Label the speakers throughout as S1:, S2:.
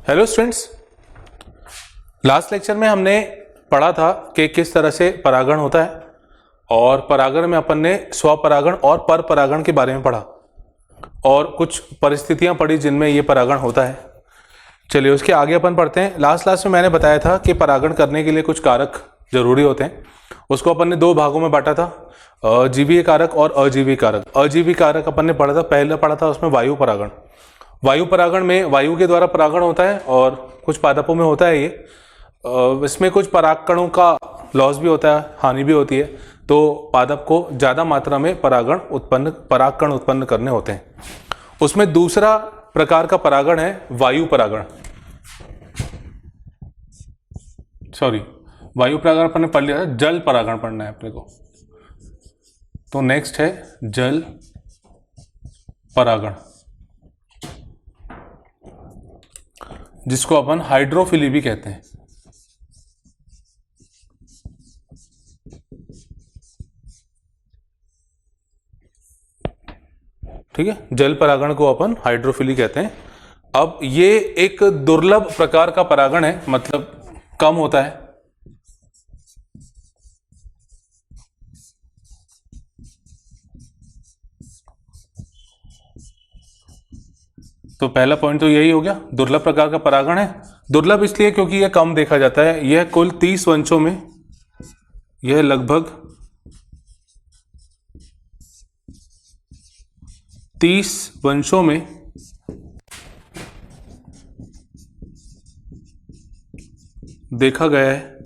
S1: Hello students, last lecture में हमने पढ़ा था कि किस तरह से परागण होता है और परागण में अपन ने स्वपरागण और पर परागण के बारे में पढ़ा और कुछ परिस्थितियां पढ़ी जिनमें ये परागण होता है। चलिए उसके आगे अपन पढ़ते हैं। लास्ट क्लास में मैंने बताया था कि परागण करने के लिए कुछ कारक जरूरी होते हैं। उसको अपन ने दो भागों में बांटा था, जीवीय कारक और अजीवीय कारक। अजीवीय कारक अपन ने पढ़ा था, पहले पढ़ा था उसमें वायु परागण। वायु परागण में वायु के द्वारा परागण होता है और कुछ पादपों में होता है ये। इसमें कुछ परागकणों का लॉस भी होता है, हानि भी होती है, तो पादप को ज़्यादा मात्रा में परागकण उत्पन्न करने होते हैं। उसमें दूसरा प्रकार का परागण है वायु परागण। वायु परागण अपन ने पढ़ लिया था, जल परागण पढ़ना है अपने को। तो नेक्स्ट है जल परागण, जिसको अपन हाइड्रोफिली भी कहते हैं। ठीक है, जल परागण को अपन हाइड्रोफिली कहते हैं। अब ये एक दुर्लभ प्रकार का परागण है, मतलब कम होता है। तो पहला पॉइंट तो यही हो गया, दुर्लभ प्रकार का परागण है। दुर्लभ इसलिए क्योंकि यह कम देखा जाता है। यह कुल 30 वंशों में यह लगभग 30 वंशों में देखा गया है,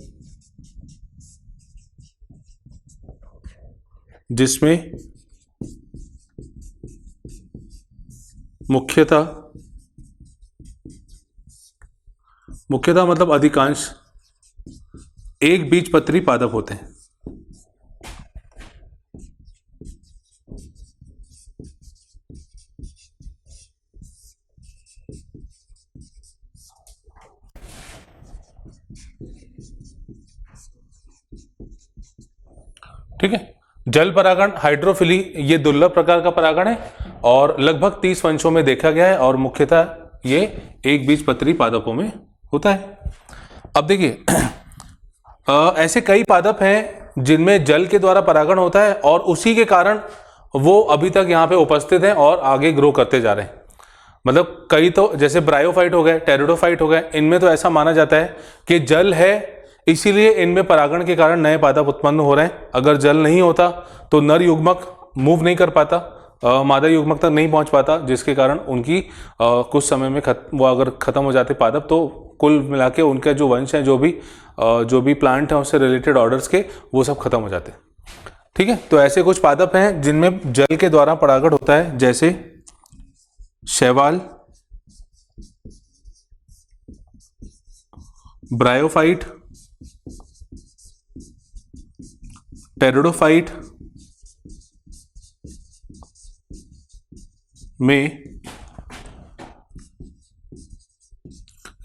S1: जिसमें मुख्यतः मतलब अधिकांश एक बीजपत्री पादप होते हैं। ठीक है, जल परागण हाइड्रोफिली ये दुर्लभ प्रकार का परागण है और लगभग 30 वंशों में देखा गया है और मुख्यतः ये एक बीजपत्री पादपों में होता है। अब देखिए ऐसे कई पादप हैं जिनमें जल के द्वारा परागण होता है और उसी के कारण वो अभी तक यहाँ पे उपस्थित हैं और आगे ग्रो करते जा रहे हैं। मतलब कई तो जैसे ब्रायोफाइट हो गए, टेरिडोफाइट हो गए, इनमें तो ऐसा माना जाता है कि जल है इसीलिए इनमें परागण के कारण नए पादप उत्पन्न हो रहे हैं। अगर जल नहीं होता तो नर युग्मक मूव नहीं कर पाता, मादा युग्मक तक नहीं पहुंच पाता, जिसके कारण उनकी कुछ समय में वो अगर खत्म हो जाते पादप तो कुल मिला के उनके जो वंश हैं, जो भी प्लांट हैं उससे रिलेटेड ऑर्डर्स के, वो सब खत्म हो जाते। ठीक है, तो ऐसे कुछ पादप हैं जिनमें जल के द्वारा परागण होता है, जैसे शैवाल, ब्रायोफाइट, टेरिडोफाइट में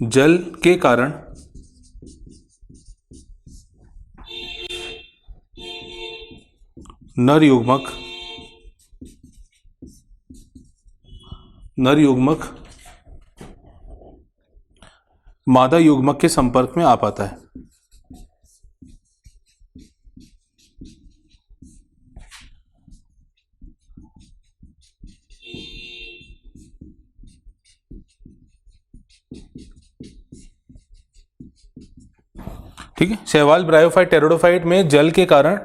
S1: जल के कारण नर युग्मक मादा युग्मक के संपर्क में आ पाता है। ठीक है, शैवाल, ब्रायोफाइट, टेरिडोफाइट में जल के कारण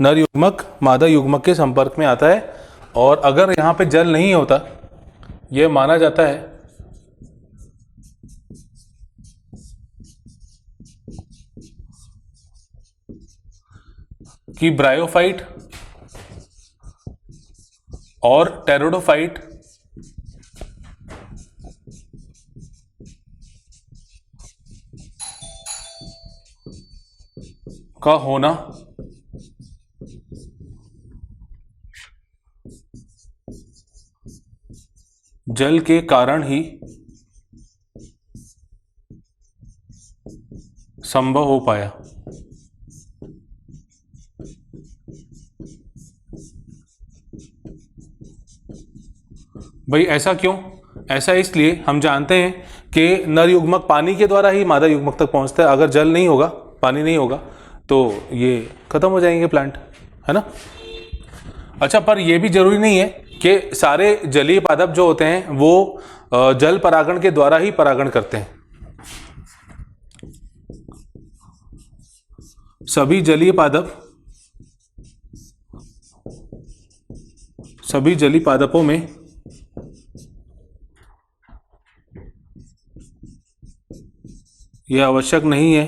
S1: नर युग्मक मादा युग्मक के संपर्क में आता है और अगर यहाँ पे जल नहीं होता, यह माना जाता है कि ब्रायोफाइट और टेरिडोफाइट का होना जल के कारण ही संभव हो पाया। भाई ऐसा क्यों? ऐसा इसलिए, हम जानते हैं कि नर युग्मक पानी के द्वारा ही मादा युग्मक तक पहुंचता है। अगर जल नहीं होगा, पानी नहीं होगा, तो ये खत्म हो जाएंगे प्लांट, है ना। अच्छा, पर यह भी जरूरी नहीं है कि सारे जलीय पादप जो होते हैं वो जल परागण के द्वारा ही परागण करते हैं। सभी जलीय पादपों में यह आवश्यक नहीं है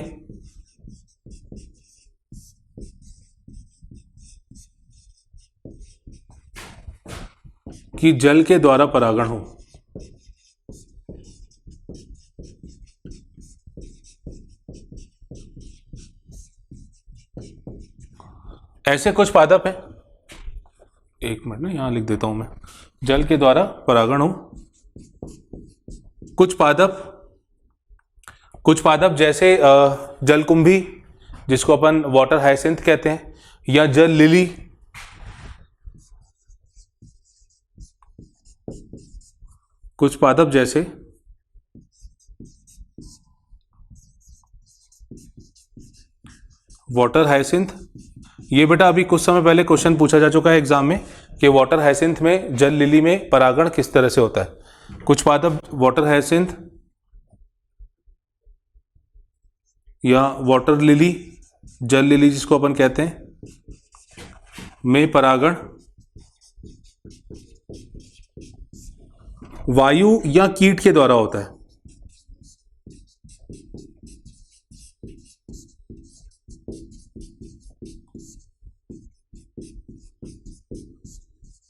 S1: कि जल के द्वारा परागण हो। ऐसे कुछ पादप हैं, एक मिनट ना यहां लिख देता हूं मैं, जल के द्वारा परागण हो। कुछ पादप जैसे जलकुंभी, जिसको अपन वाटर हाइसिंथ कहते हैं, या जल लिली, कुछ पादप जैसे वाटर हाइसिंथ। ये बेटा अभी कुछ समय पहले क्वेश्चन पूछा जा चुका है एग्जाम में कि वाटर हाइसिंथ में, जल लिली में परागण किस तरह से होता है। कुछ पादप वाटर हाइसिंथ या वाटर लिली, जल लिली जिसको अपन कहते हैं, में परागण वायु या कीट के द्वारा होता है।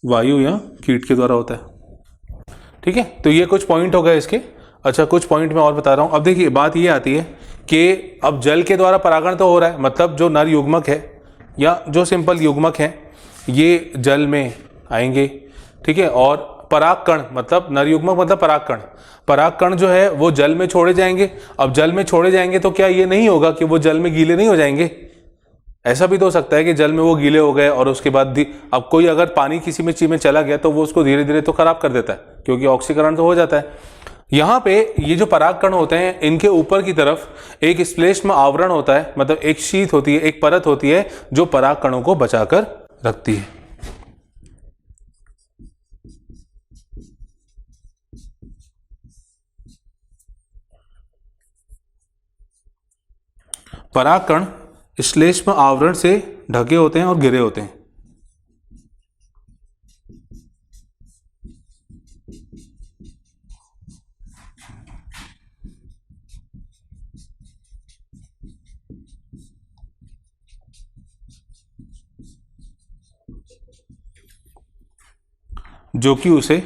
S1: वायु या कीट के द्वारा होता है। ठीक है, तो ये कुछ पॉइंट हो गए इसके। अच्छा, कुछ पॉइंट मैं और बता रहा हूं। अब देखिए, बात ये आती है कि अब जल के द्वारा परागण तो हो रहा है, मतलब जो नर युग्मक है या जो सिंपल युग्मक है ये जल में आएंगे। ठीक है, और परागकण, मतलब नर युग्मक मतलब परागकण, परागकण जो है वो जल में छोड़े जाएंगे। अब जल में छोड़े जाएंगे तो क्या ये नहीं होगा कि वो जल में गीले नहीं हो जाएंगे? ऐसा भी तो हो सकता है कि जल में वो गीले हो गए और उसके बाद अब कोई अगर पानी किसी में चीज में चला गया तो वो उसको धीरे धीरे तो खराब कर देता है, क्योंकि ऑक्सीकरण तो हो जाता है। यहाँ पे ये जो परागकण होते हैं, इनके ऊपर की तरफ एक श्लेष्म आवरण होता है, मतलब एक शीत होती है, एक परत होती है जो परागकणों को बचाकर रखती है। परागकण श्लेष्म आवरण से ढके होते हैं और घिरे होते हैं। जो कि उसे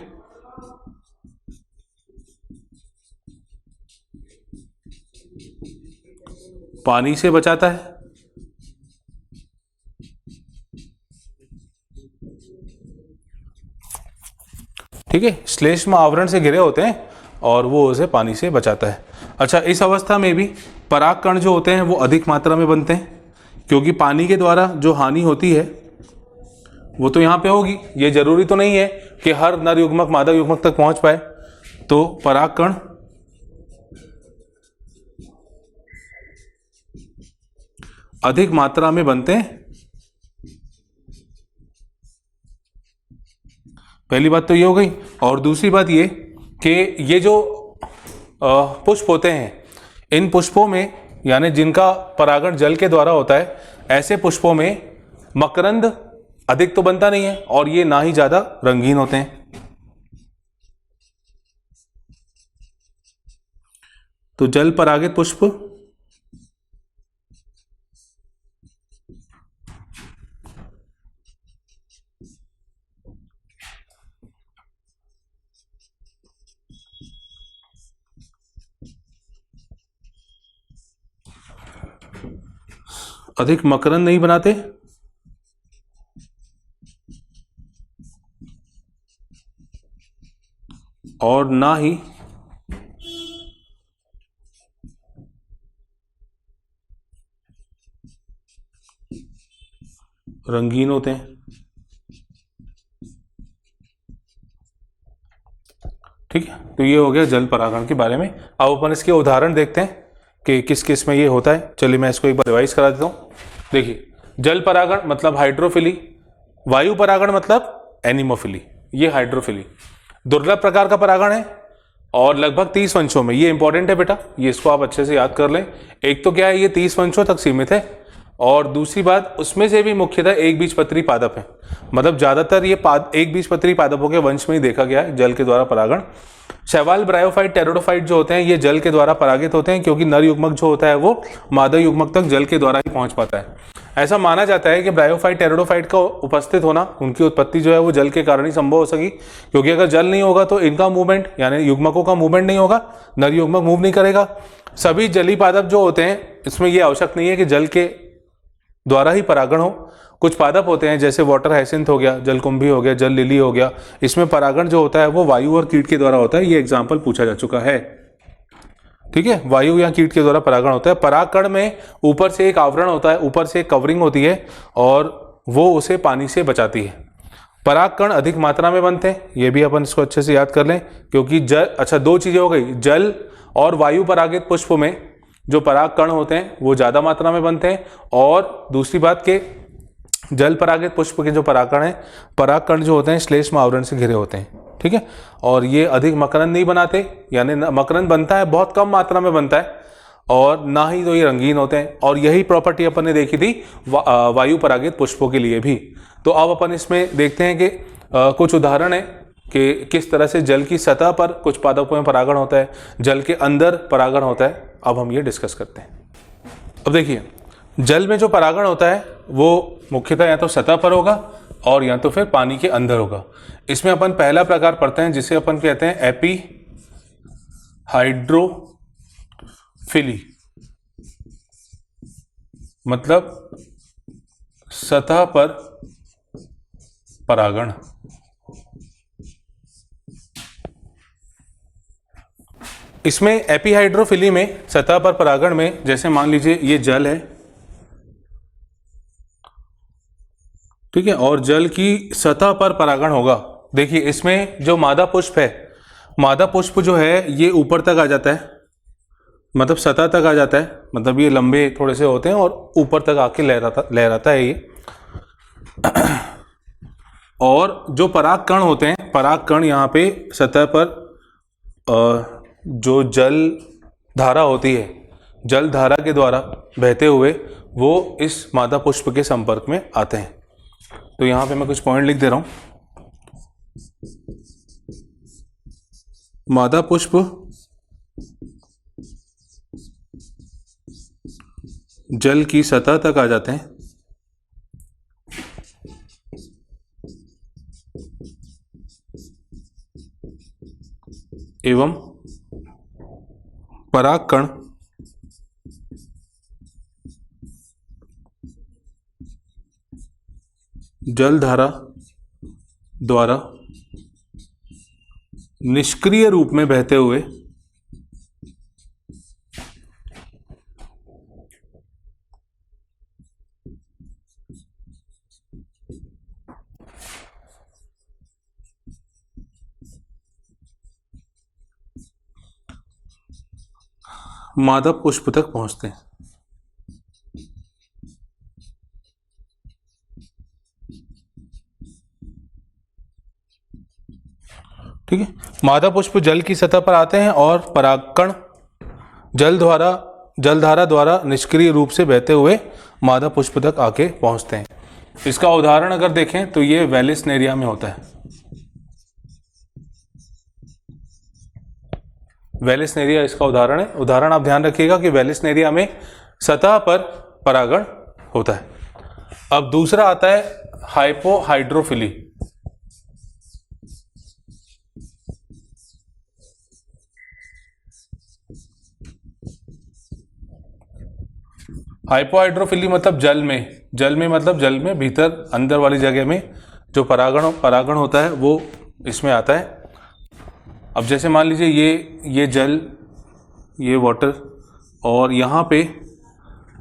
S1: पानी से बचाता है। ठीक है, श्लेष्म आवरण से घिरे होते हैं और वो उसे पानी से बचाता है। अच्छा, इस अवस्था में भी परागकण जो होते हैं वो अधिक मात्रा में बनते हैं, क्योंकि पानी के द्वारा जो हानि होती है वो तो यहाँ पे होगी। ये जरूरी तो नहीं है कि हर नर युग्मक मादा युग्मक तक पहुंच पाए, तो परागकण अधिक मात्रा में बनते हैं। पहली बात तो ये हो गई। और दूसरी बात ये कि ये जो पुष्प होते हैं, इन पुष्पों में, यानी जिनका परागण जल के द्वारा होता है, ऐसे पुष्पों में मकरंद अधिक तो बनता नहीं है और ये ना ही ज्यादा रंगीन होते हैं। तो जल परागित पुष्प अधिक मकरंद नहीं बनाते और ना ही रंगीन होते हैं। ठीक है, तो ये हो गया जल परागण के बारे में। अब अपन इसके उदाहरण देखते हैं कि किस किस में ये होता है। चलिए मैं इसको एक बार रिवाइज करा देता हूँ। देखिए, जल परागण मतलब हाइड्रोफिली, वायु परागण मतलब एनिमोफिली, ये हाइड्रोफिली दुर्लभ प्रकार का परागण है और लगभग 30 वंशों में, ये इंपॉर्टेंट है बेटा, ये इसको आप अच्छे से याद कर लें। एक तो क्या है, ये 30 वंशों तक सीमित है, और दूसरी बात उसमें से भी मुख्यतः एक बीजपत्री पादप है, मतलब ज्यादातर ये एक बीजपत्री पादपों के वंश में ही देखा गया है जल के द्वारा परागण। शैवाल, ब्रायोफाइट, टेरोडोफाइट जो होते हैं ये जल के द्वारा परागित होते हैं, क्योंकि नर युग्मक जो होता है वो मादा युग्मक तक जल के द्वारा ही पहुंच पाता है। ऐसा माना जाता है कि ब्रायोफाइट, टेरोडोफाइट का उपस्थित होना, उनकी उत्पत्ति जो है वो जल के कारण ही संभव हो सकी, क्योंकि अगर जल नहीं होगा तो इनका मूवमेंट यानी युग्मकों का मूवमेंट नहीं होगा, नर युग्मक मूव नहीं करेगा। सभी जलीय पादप जो होते हैं इसमें यह आवश्यक नहीं है कि जल के द्वारा ही परागण हो। कुछ पादप होते हैं जैसे वाटर हाइसिंथ हो गया, जलकुंभी हो गया, जल लिली हो गया, इसमें परागण जो होता है वो वायु और कीट के द्वारा होता है। ये एग्जाम्पल पूछा जा चुका है, ठीक है, वायु या कीट के द्वारा परागण होता है। परागकण में ऊपर से एक आवरण होता है, ऊपर से एक कवरिंग होती है और वो उसे पानी से बचाती है। परागकण अधिक मात्रा में बनते हैं, ये भी अपन इसको अच्छे से याद कर लें, क्योंकि जल, अच्छा दो चीजें हो गई, जल और वायु परागित पुष्प में जो परागकण होते हैं वो ज्यादा मात्रा में बनते हैं, और दूसरी बात के जल परागित पुष्प के जो परागकण जो होते हैं श्लेष्म आवरण से घिरे होते हैं, ठीक है, और ये अधिक मकरंद नहीं बनाते, यानी मकरंद बनता है बहुत कम मात्रा में बनता है, और ना ही तो ये रंगीन होते हैं। और यही प्रॉपर्टी अपन ने देखी थी वायु परागित पुष्पों के लिए भी। तो अब अपन इसमें देखते हैं कि कुछ उदाहरण है कि किस तरह से जल की सतह पर कुछ पादपों में परागण होता है, जल के अंदर परागण होता है। अब हम ये डिस्कस करते हैं। अब देखिए, जल में जो परागण होता है वो मुख्यतः या तो सतह पर होगा और या तो फिर पानी के अंदर होगा। इसमें अपन पहला प्रकार पढ़ते हैं जिसे अपन कहते हैं एपी हाइड्रोफिली, मतलब सतह पर परागण। इसमें एपीहाइड्रोफिली में सतह पर परागण में, जैसे मान लीजिए ये जल है, ठीक है, और जल की सतह पर परागण होगा। देखिए इसमें जो मादा पुष्प है, मादा पुष्प जो है ये ऊपर तक आ जाता है, मतलब सतह तक आ जाता है, मतलब ये लंबे थोड़े से होते हैं और ऊपर तक आके लहराता है ये। और जो परागकण होते हैं, परागकण यहाँ पे सतह पर जो जल धारा होती है, जल धारा के द्वारा बहते हुए वो इस मादा पुष्प के संपर्क में आते हैं। तो यहां पे मैं कुछ पॉइंट लिख दे रहा हूं। मादा पुष्प जल की सतह तक आ जाते हैं एवं परागकण जलधारा द्वारा निष्क्रिय रूप में बहते हुए मादा पुष्प तक पहुंचते हैं। ठीक है, मादा पुष्प जल की सतह पर आते हैं और परागकण जलधारा द्वारा निष्क्रिय रूप से बहते हुए मादा पुष्प तक आके पहुंचते हैं। इसका उदाहरण अगर देखें तो ये वेलिसनेरिया में होता है। वेलिसनेरिया इसका उदाहरण है। उदाहरण आप ध्यान रखिएगा कि वेलिसनेरिया में सतह पर परागण होता है। अब दूसरा आता है हाइपोहाइड्रोफिली। हाइपोहाइड्रोफिली मतलब जल में मतलब जल में भीतर अंदर वाली जगह में जो परागण होता है वो इसमें आता है। अब जैसे मान लीजिए ये जल, ये वाटर, और यहाँ पे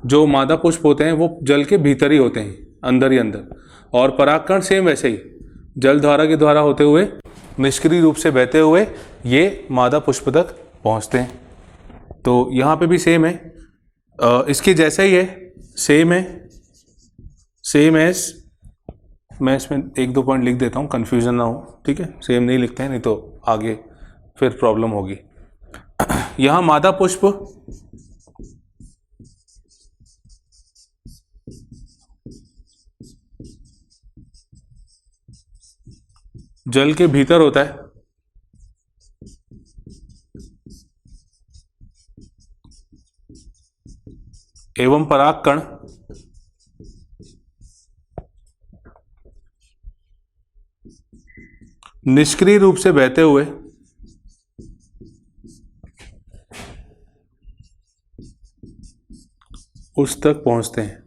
S1: जो मादा पुष्प होते हैं वो जल के भीतर ही होते हैं, अंदर ही अंदर, और परागकण सेम वैसे ही जल धारा के द्वारा होते हुए निष्क्रिय रूप से बहते हुए ये मादा पुष्प तक पहुंचते हैं। तो यहाँ पे भी सेम है, इसके जैसा ही है, सेम है, सेम एज, मैं इसमें एक दो पॉइंट लिख देता हूँ कन्फ्यूजन ना हो, ठीक है, सेम नहीं लिखते हैं नहीं तो आगे फिर प्रॉब्लम होगी। यहाँ मादा पुष्प जल के भीतर होता है, एवं परागकण निष्क्रिय रूप से बहते हुए उस तक पहुंचते हैं।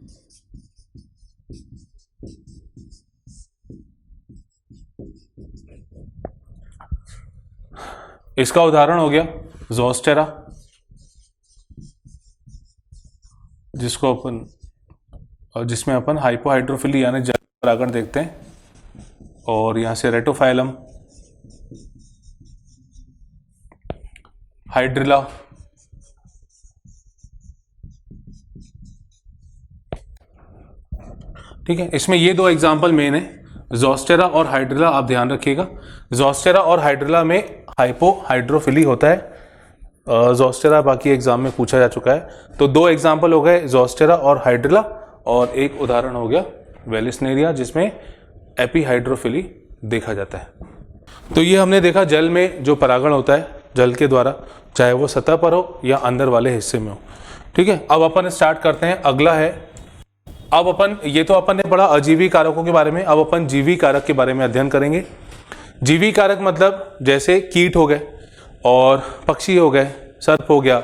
S1: इसका उदाहरण हो गया ज़ोस्टेरा, जिसको अपन, जिसमें अपन हाइपोहाइड्रोफिली यानी जल परागण देखते हैं, और यहां से रेटोफाइलम, हाइड्रिला, ठीक है। इसमें ये दो एग्जाम्पल मेन है, ज़ोस्टेरा और हाइड्रिला, आप ध्यान रखिएगा। ज़ोस्टेरा और हाइड्रिला में हाइपोहाइड्रोफिली होता है, ज़ोस्टेरा बाकी एग्जाम में पूछा जा चुका है। तो दो एग्जाम्पल हो गए ज़ोस्टेरा और हाइड्रिला, और एक उदाहरण हो गया वेलिस्नेरिया जिसमें एपीहाइड्रोफिली देखा जाता है। तो ये हमने देखा जल में जो परागण होता है जल के द्वारा, चाहे वो सतह पर हो या अंदर वाले हिस्से में हो, ठीक है। अब अपन स्टार्ट करते हैं, अगला है, अब अपन, ये तो अपन ने पढ़ा अजीवी कारकों के बारे में, अब अपन जीवी कारक के बारे में अध्ययन करेंगे। जीवी कारक मतलब जैसे कीट हो गए और पक्षी हो गए, सर्प हो गया,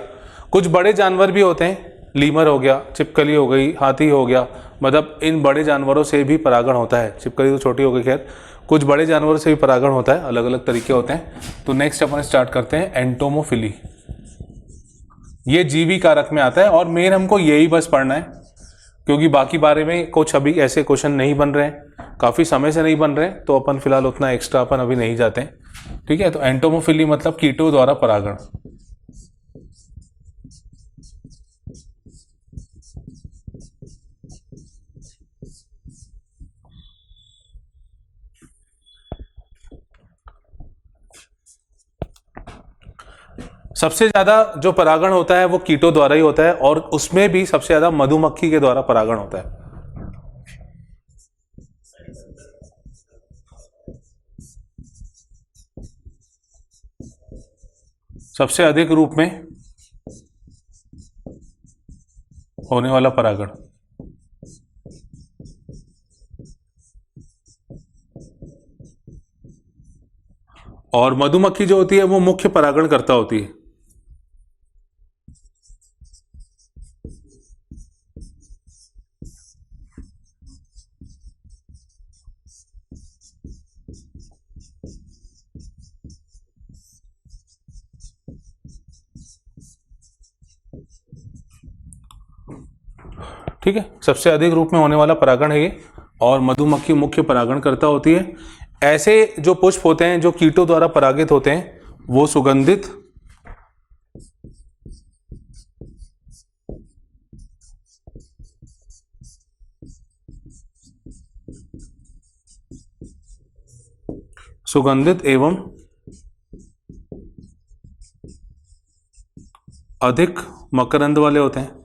S1: कुछ बड़े जानवर भी होते हैं, लीमर हो गया, छिपकली हो गई, हाथी हो गया, मतलब इन बड़े जानवरों से भी परागण होता है। छिपकली तो छोटी हो गई, खैर कुछ बड़े जानवरों से भी परागण होता है, अलग अलग तरीके होते हैं। तो नेक्स्ट अपन स्टार्ट करते हैं एंटोमोफिली, ये जीवी कारक में आता है, और मेन हमको यही बस पढ़ना है, क्योंकि बाकी बारे में कुछ अभी ऐसे क्वेश्चन नहीं बन रहे हैं, काफ़ी समय से नहीं बन रहे हैं, तो अपन फिलहाल उतना एक्स्ट्रा अपन अभी नहीं जाते हैं, ठीक है। तो एंटोमोफिली मतलब कीटों द्वारा परागण। सबसे ज्यादा जो परागण होता है वो कीटों द्वारा ही होता है, और उसमें भी सबसे ज्यादा मधुमक्खी के द्वारा परागण होता है। सबसे अधिक रूप में होने वाला परागण, और मधुमक्खी जो होती है वो मुख्य परागणकर्ता होती है। ठीक है, सबसे अधिक रूप में होने वाला परागण है ये, और मधुमक्खी मुख्य परागणकर्ता होती है। ऐसे जो पुष्प होते हैं जो कीटों द्वारा परागित होते हैं वो सुगंधित एवं अधिक मकरंद वाले होते हैं।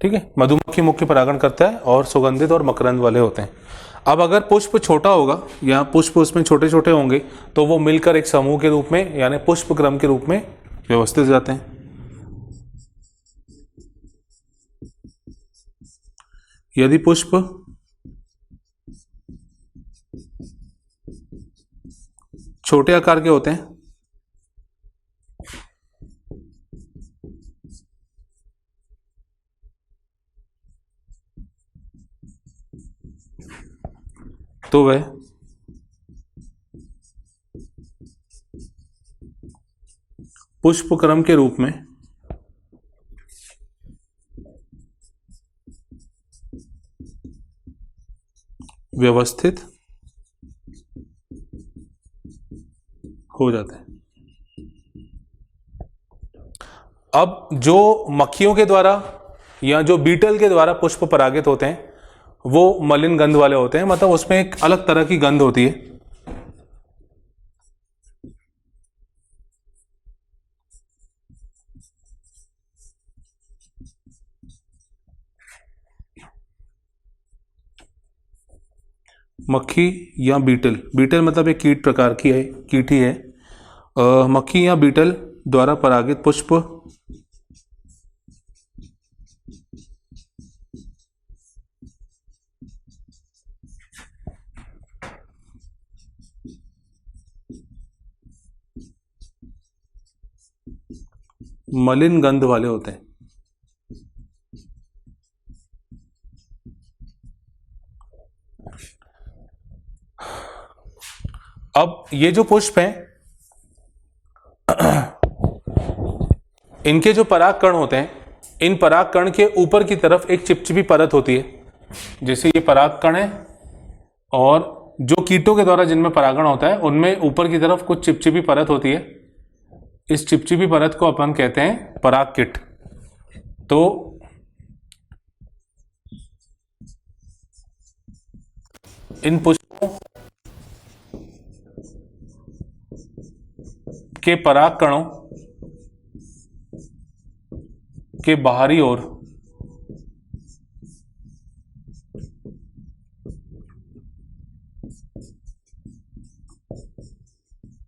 S1: ठीक है, मधुमक्खी मुख्य परागण करता है और सुगंधित और मकरंद वाले होते हैं। अब अगर पुष्प छोटा होगा या पुष्प उसमें छोटे छोटे होंगे तो वो मिलकर एक समूह के रूप में यानी पुष्प क्रम के रूप में व्यवस्थित जाते हैं। यदि पुष्प छोटे आकार के होते हैं तो वह पुष्पक्रम के रूप में व्यवस्थित हो जाते हैं। अब जो मक्खियों के द्वारा या जो बीटल के द्वारा पुष्प परागित होते हैं वो मलिन गंध वाले होते हैं, मतलब उसमें एक अलग तरह की गंध होती है। मक्खी या बीटल, बीटल मतलब एक कीट प्रकार की है, कीट ही है। मक्खी या बीटल द्वारा परागित पुष्प मलिन गंध वाले होते हैं। अब ये जो पुष्प हैं इनके जो पराग कण होते हैं, इन पराग कण के ऊपर की तरफ एक चिपचिपी परत होती है। जैसे ये पराग कण है और जो कीटों के द्वारा जिनमें परागण होता है उनमें ऊपर की तरफ कुछ चिपचिपी परत होती है। इस चिपचिपी परत को अपन कहते हैं परागकीट। तो इन पुष्पों के पराग कणों के बाहरी ओर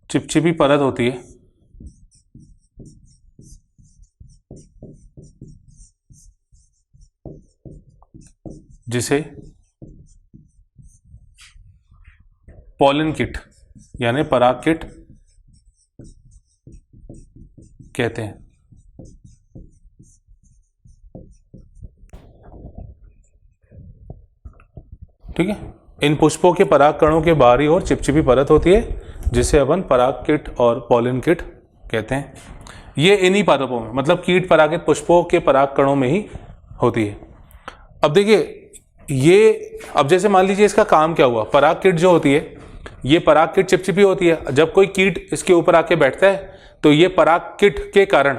S1: चिपचिपी परत होती है। जिसे पॉलन किट यानी पराग किट कहते हैं। ठीक है, इन पुष्पों के पराग कणों के बाहरी ओर चिपचिपी परत होती है जिसे अपन पराग किट और पॉलन किट कहते हैं। ये इन्हीं पादपों में, मतलब कीट परागित पुष्पों के पराग कणों में ही होती है। अब देखिए ये, अब जैसे मान लीजिए इसका काम क्या हुआ, पराग किट जो होती है ये पराग किट चिपचिपी होती है। जब कोई कीट इसके ऊपर आके बैठता है तो ये पराग किट के कारण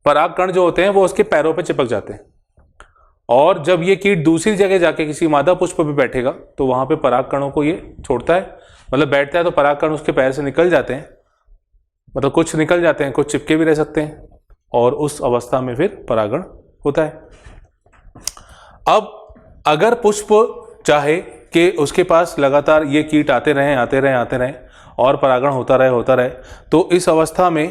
S1: पराग कण जो होते हैं वो उसके पैरों पे चिपक जाते हैं, और जब ये कीट दूसरी जगह जाके किसी मादा पुष्प पे बैठेगा तो वहां पे पराग कणों को ये छोड़ता है, मतलब बैठता है तो पराग कण उसके पैर से निकल जाते हैं, मतलब कुछ निकल जाते हैं, कुछ चिपके भी रह सकते हैं, और उस अवस्था में फिर परागण होता है। अब अगर पुष्प चाहे कि उसके पास लगातार ये कीट आते रहें और परागण होता रहे, तो इस अवस्था में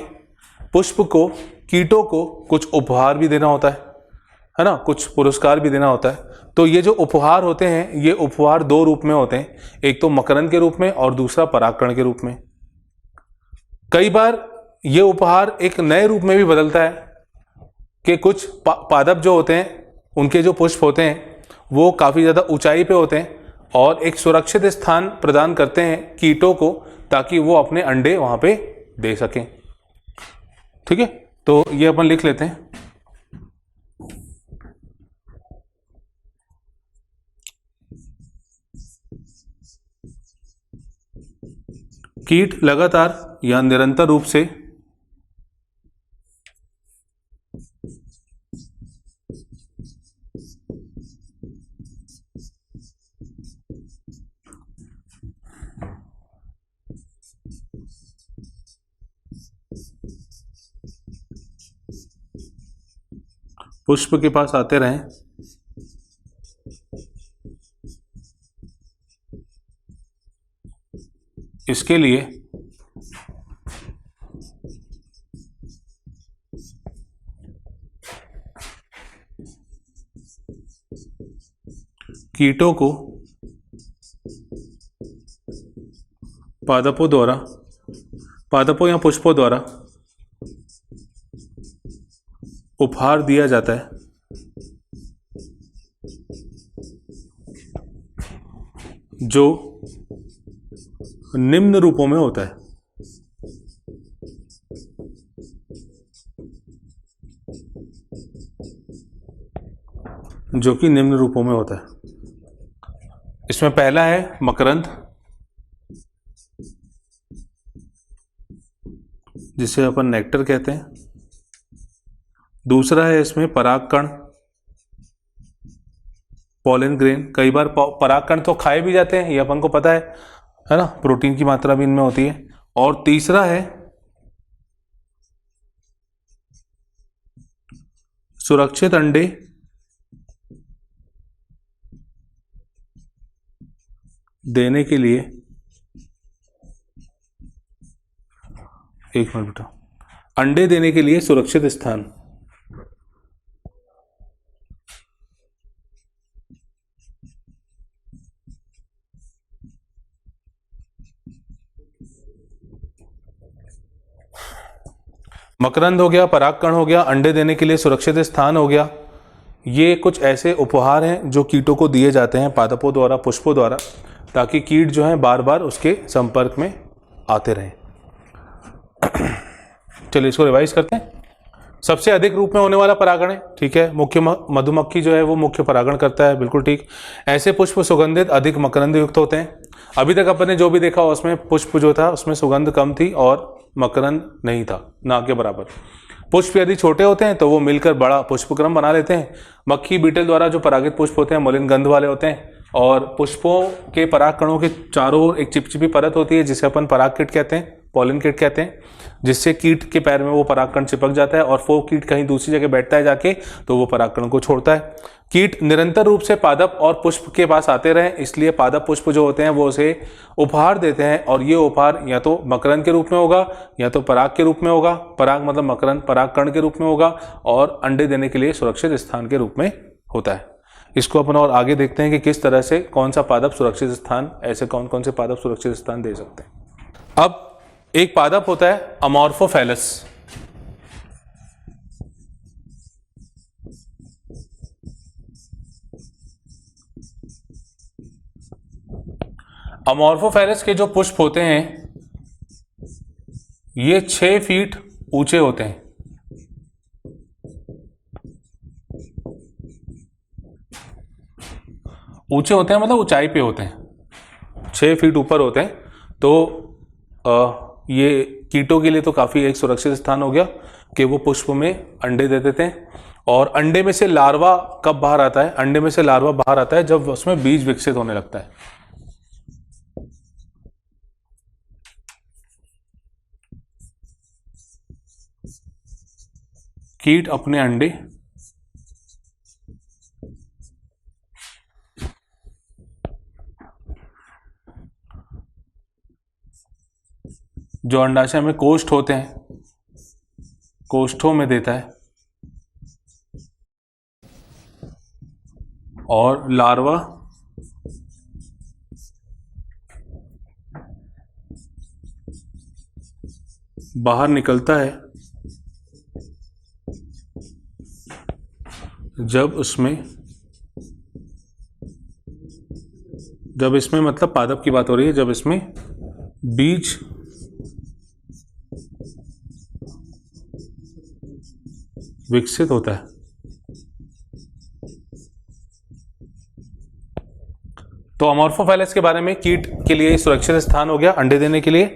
S1: पुष्प को, कीटों को कुछ उपहार भी देना होता है ना, कुछ पुरस्कार भी देना होता है। तो ये जो उपहार होते हैं ये उपहार दो रूप में होते हैं, एक तो मकरंद के रूप में और दूसरा परागकण के रूप में। कई बार ये उपहार एक नए रूप में भी बदलता है कि कुछ पादप जो होते हैं उनके जो पुष्प होते हैं वो काफ़ी ज़्यादा ऊंचाई पे होते हैं और एक सुरक्षित स्थान प्रदान करते हैं कीटों को ताकि वो अपने अंडे वहाँ पे दे सकें। ठीक है, तो ये अपन लिख लेते हैं। कीट लगातार या निरंतर रूप से पुष्प के पास आते रहें, इसके लिए कीटों को पादपों या पुष्पों द्वारा उपहार दिया जाता है जो निम्न रूपों में होता है। जो कि निम्न रूपों में होता है। इसमें पहला है मकरंद, जिसे अपन नेक्टर कहते हैं। दूसरा है इसमें परागकण, पॉलन ग्रेन। कई बार परागकण तो खाए भी जाते हैं, ये अपन को पता है ना, प्रोटीन की मात्रा भी इनमें होती है। और तीसरा है सुरक्षित अंडे देने के लिए, एक मिनट बेटा, अंडे देने के लिए सुरक्षित स्थान। मकरंद हो गया, परागकण हो गया, अंडे देने के लिए सुरक्षित स्थान हो गया। ये कुछ ऐसे उपहार हैं जो कीटों को दिए जाते हैं पादपों द्वारा, पुष्पों द्वारा, ताकि कीट जो हैं बार बार उसके संपर्क में आते रहें। चलिए इसको रिवाइज करते हैं। सबसे अधिक रूप में होने वाला परागण है, ठीक है। मुख्य मधुमक्खी जो है वो मुख्य परागण करता है, बिल्कुल ठीक। ऐसे पुष्प सुगंधित अधिक मकरंद युक्त होते हैं। अभी तक अपन ने जो भी देखा उसमें पुष्प जो था उसमें सुगंध कम थी और मकरंद नहीं था, ना के बराबर। पुष्प यदि छोटे होते हैं तो वो मिलकर बड़ा पुष्पक्रम बना लेते हैं। मक्खी बीटल द्वारा जो परागित पुष्प होते हैं मलिन गंध वाले होते हैं, और पुष्पों के परागकणों के चारों ओर एक चिपचिपी परत होती है जिसे अपन पराग किट कहते हैं, पॉलन किट कहते हैं, जिससे कीट के पैर में वो परागकण चिपक जाता है और वो कीट कहीं दूसरी जगह बैठता है जाके तो वो परागकण को छोड़ता है। कीट निरंतर रूप से पादप और पुष्प के पास आते रहे, इसलिए पादप पुष्प जो होते हैं वो उसे उपहार देते हैं, और ये उपहार या तो मकरंद के रूप में होगा या तो पराग के रूप में होगा। पराग मतलब मकरंद, परागकण के रूप में होगा, और अंडे देने के लिए सुरक्षित स्थान के रूप में होता है। इसको अपन और आगे देखते हैं कि किस तरह से कौन सा पादप सुरक्षित स्थान, ऐसे कौन कौन से पादप सुरक्षित स्थान दे सकते हैं। अब एक पादप होता है अमॉर्फोफैलस। अमॉर्फोफैलस के जो पुष्प होते हैं ये 6 फीट ऊंचे होते हैं। ऊंचे होते हैं मतलब ऊंचाई पे होते हैं, 6 फीट ऊपर होते हैं। तो ये कीटों के लिए तो काफी एक सुरक्षित स्थान हो गया कि वो पुष्प में अंडे दे देते हैं। और अंडे में से लार्वा कब बाहर आता है? अंडे में से लार्वा बाहर आता है जब उसमें बीज विकसित होने लगता है। कीट अपने अंडे जो अंडाशय में कोष्ठ होते हैं, कोष्ठों में देता है, और लार्वा बाहर निकलता है जब इसमें मतलब पादप की बात हो रही है, जब इसमें बीज विकसित होता है। तो अमॉर्फोफैलस के बारे में, कीट के लिए सुरक्षित स्थान हो गया अंडे देने के लिए।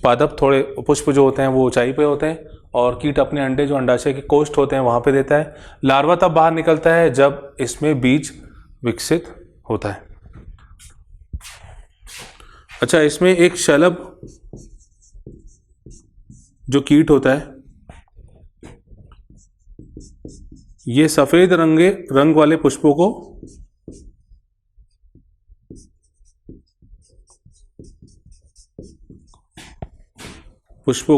S1: पादप थोड़े पुष्प जो होते हैं वो ऊंचाई पे होते हैं, और कीट अपने अंडे जो अंडाशय के कोष्ठ होते हैं वहां पे देता है। लार्वा तब बाहर निकलता है जब इसमें बीज विकसित होता है। अच्छा, इसमें एक शलभ जो कीट होता है, ये सफेद रंग वाले पुष्पों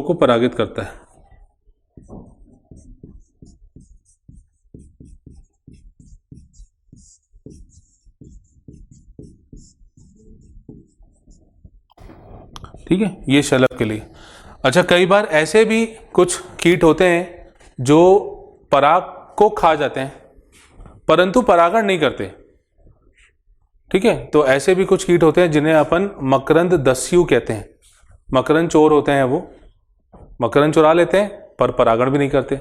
S1: को परागित करता है। ठीक है, ये शलभ के लिए। अच्छा, कई बार ऐसे भी कुछ कीट होते हैं जो पराग को खा जाते हैं परंतु परागण नहीं करते। ठीक है, तो ऐसे भी कुछ कीट होते हैं जिन्हें अपन मकरंद दस्यु कहते हैं। मकरंद चोर होते हैं, वो मकरंद चुरा लेते हैं पर परागण भी नहीं करते।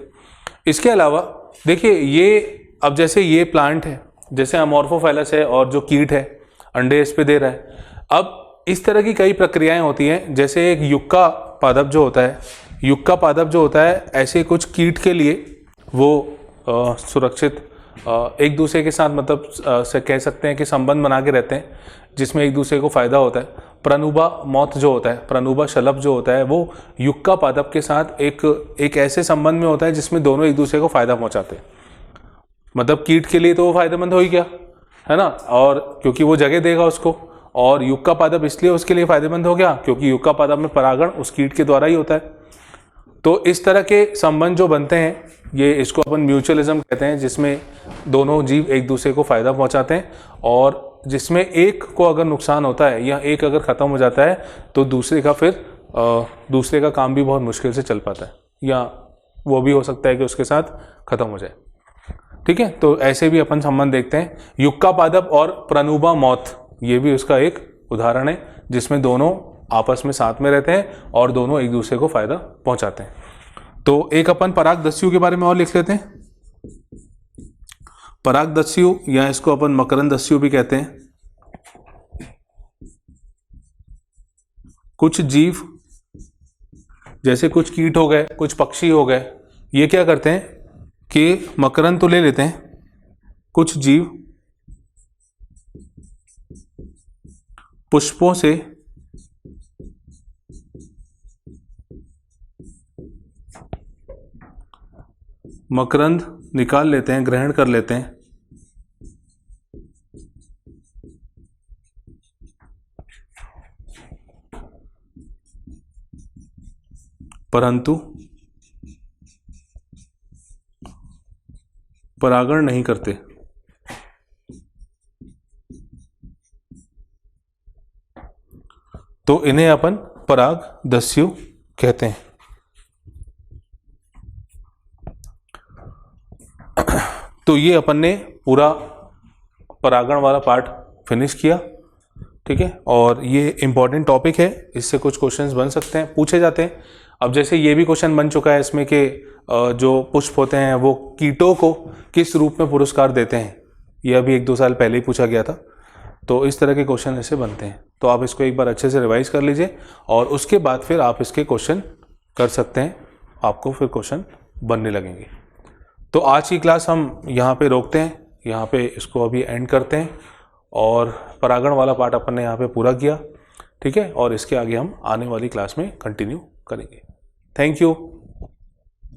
S1: इसके अलावा देखिए, ये अब जैसे ये प्लांट है, जैसे अमॉर्फोफाइलस है और जो कीट है अंडे इस पे दे रहा है। अब इस तरह की कई प्रक्रियाएं होती हैं, जैसे एक युक्का पादप जो होता है, युक्का पादप जो होता है ऐसे कुछ कीट के लिए वो सुरक्षित एक दूसरे के साथ मतलब से कह सकते हैं कि संबंध बना के रहते हैं, जिसमें एक दूसरे को फायदा होता है। प्रनुबा मॉथ जो होता है, प्रनुबा शलभ जो होता है, वो युक्का पादप के साथ एक ऐसे संबंध में होता है जिसमें दोनों एक दूसरे को फायदा पहुंचाते हैं। मतलब कीट के लिए तो वो फायदेमंद हो ही गया, है ना, और क्योंकि वो जगह देगा उसको, और युक्का पादप इसलिए उसके लिए फायदेमंद हो गया क्योंकि युक्का पादप में परागण उस कीट के द्वारा ही होता है। तो इस तरह के संबंध जो बनते हैं, ये इसको अपन म्यूचुअलिज्म कहते हैं, जिसमें दोनों जीव एक दूसरे को फायदा पहुंचाते हैं, और जिसमें एक को अगर नुकसान होता है या एक अगर खत्म हो जाता है तो दूसरे का काम भी बहुत मुश्किल से चल पाता है, या वो भी हो सकता है कि उसके साथ खत्म हो जाए। ठीक है, तो ऐसे भी अपन संबंध देखते हैं। युक्का पादप और प्रनुबा मॉथ, ये भी उसका एक उदाहरण है जिसमें दोनों आपस में साथ में रहते हैं और दोनों एक दूसरे को फायदा पहुंचाते हैं। तो एक अपन परागदस्यु के बारे में और लिख लेते हैं। परागदस्यु या इसको अपन मकरंदस्यु भी कहते हैं। कुछ जीव जैसे कुछ कीट हो गए, कुछ पक्षी हो गए, ये क्या करते हैं कि मकरंद तो ले लेते हैं, कुछ जीव पुष्पों से मकरंद निकाल लेते हैं, ग्रहण कर लेते हैं, परंतु परागण नहीं करते। तो इन्हें अपन परागदस्यु कहते हैं। तो ये अपन ने पूरा परागण वाला पार्ट फिनिश किया। ठीक है, और ये इंपॉर्टेंट टॉपिक है, इससे कुछ क्वेश्चंस बन सकते हैं, पूछे जाते हैं। अब जैसे ये भी क्वेश्चन बन चुका है इसमें कि जो पुष्प होते हैं वो कीटों को किस रूप में पुरस्कार देते हैं, यह अभी 1-2 साल पहले ही पूछा गया था। तो इस तरह के क्वेश्चन ऐसे बनते हैं, तो आप इसको एक बार अच्छे से रिवाइज कर लीजिए और उसके बाद फिर आप इसके क्वेश्चन कर सकते हैं, आपको फिर क्वेश्चन बनने लगेंगे। तो आज की क्लास हम यहाँ पे रोकते हैं, यहाँ पे इसको अभी एंड करते हैं, और परागण वाला पार्ट अपन ने यहाँ पे पूरा किया। ठीक है, और इसके आगे हम आने वाली क्लास में कंटिन्यू करेंगे। Thank you.